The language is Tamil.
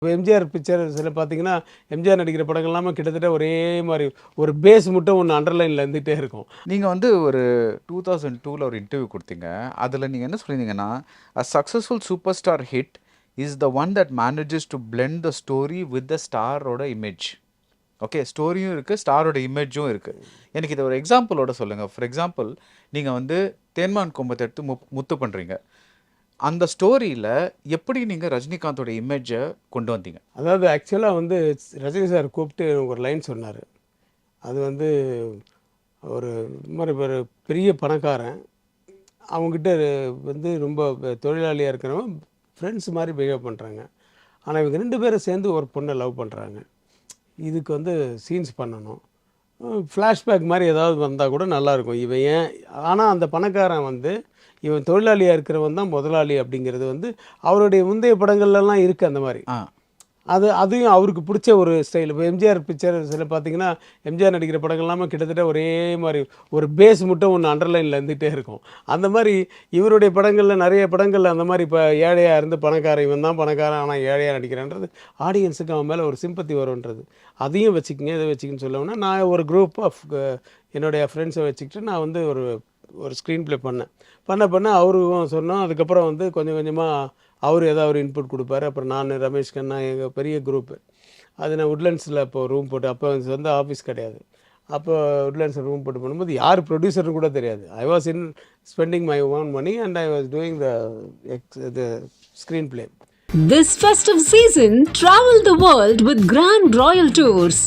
இப்போ எம்ஜிஆர் பிக்சர்ஸில் பார்த்தீங்கன்னா, எம்ஜிஆர் நடிக்கிற படங்கள் எல்லாமே கிட்டத்தட்ட ஒரே மாரி ஒரு பேஸ் மட்டும் ஒண்ணு அண்டர்லைன்ல இருந்துகிட்டே இருக்கும். நீங்க வந்து ஒரு 2002ல ஒரு இன்டர்வியூ குடுத்தீங்க. அதுல நீங்க என்ன சொல்லியிருந்தீங்கன்னா, "A successful superstar hit is the one that manages to blend the story with the ஸ்டாரோட இமேஜ்." ஓகே. ஸ்டோரியும் இருக்கு, ஸ்டாரோட இமேஜும் இருக்கு. எனக்கு இத ஒரு எக்ஸாம்பிளோட சொல்லுங்க. ஃபார் எக்ஸாம்பிள், நீங்க வந்து தேன்மான் கொம்பத்த எடுத்து முத்து பண்றீங்க. அந்த ஸ்டோரியில எப்படி நீங்க ரஜினிகாந்தோட இமேஜ கொண்டு வந்தீங்க? அதாவது ஆக்சுவலா வந்து ரஜினி சார் கூப்பிட்டு ஒரு லைன் சொன்னாரு. அது வந்து ஒரு இது மாரி ஒரு பெரிய பணக்காரன். அவங்ககிட்ட வந்து ரொம்ப தொழிலாளியா இருக்கிறவன் ஃப்ரெண்ட்ஸ் மாரி பிஹேவ் பண்றாங்க. ஆனா இவங்க 2 பேரும் சேர்ந்து ஒரு பொண்ண லவ் பண்றாங்க. இதுக்கு வந்து சீன்ஸ் பண்ணணும். ஃப்ளாஷ்பேக் மாரி ஏதாவது வந்தா கூட நல்லாயிருக்கும். இவன் ஏன் ஆனா அந்த பணக்காரன் வந்து இவன் தொழிலாளியா இருக்கிறவன் தான் முதலாளி அப்படிங்கிறது வந்து அவருடைய முந்தைய படங்கள்லலாம் இருக்கு அந்த மாரி. ஆ. அதையும் அவருக்கு பிடிச்ச ஒரு ஸ்டைல். இப்போ எம்ஜிஆர் பிக்சர்ஸில் பார்த்தீங்கன்னா, எம்ஜிஆர் நடிக்கிற படங்கள் எல்லாமே கிட்டத்தட்ட ஒரே மாரி ஒரு பேஸ் மட்டும் ஒண்ணு அண்டர்லைன்ல இருந்துகிட்டே இருக்கும். அந்த மாரி இவருடைய படங்கள்ல நெறைய படங்கள்ல அந்த மாரி இப்போ ஏழையா இருந்து பணக்காரன் இவன் தான் பணக்காரன் ஆனா ஏழையா நடிக்கிறான்றது ஆடியன்ஸுக்கு அவன் மேல ஒரு சிம்பத்தி வரும்ன்றது. அதையும் வச்சுக்கங்க, இதை வச்சுக்கன்னு சொல்லவும்னா, நான் ஒரு குரூப் ஆஃப் என்னுடைய ஃப்ரெண்ட்ஸை வச்சுக்கிட்டு நான் வந்து ஒரு ஒரு ஸ்க்ரீன் ப்ளே பண்ணேன். பண்ண அவருக்கும் சொன்னோம். அதுக்கப்புறம் வந்து கொஞ்சம் கொஞ்சமா அவரு ஏதாவது ஒரு இன்புட் குடுப்பாரு. அப்புறம் நானு, ரமேஷ் கண்ணா எங்க பெரிய குரூப்பு. அது நான் உட்லண்ட்ஸில் அப்போ ரூம் போட்டு அப்போ சொந்த ஆஃபீஸ் கிடையாது. அப்போ உட்லண்ட்ஸில் ரூம் போட்டு பண்ணும்போது யார் ப்ரொடியூசர்னு கூட தெரியாது. I was in spending my own money and I was doing the screen play. This festive season, travel the world with Grand Royal Tours.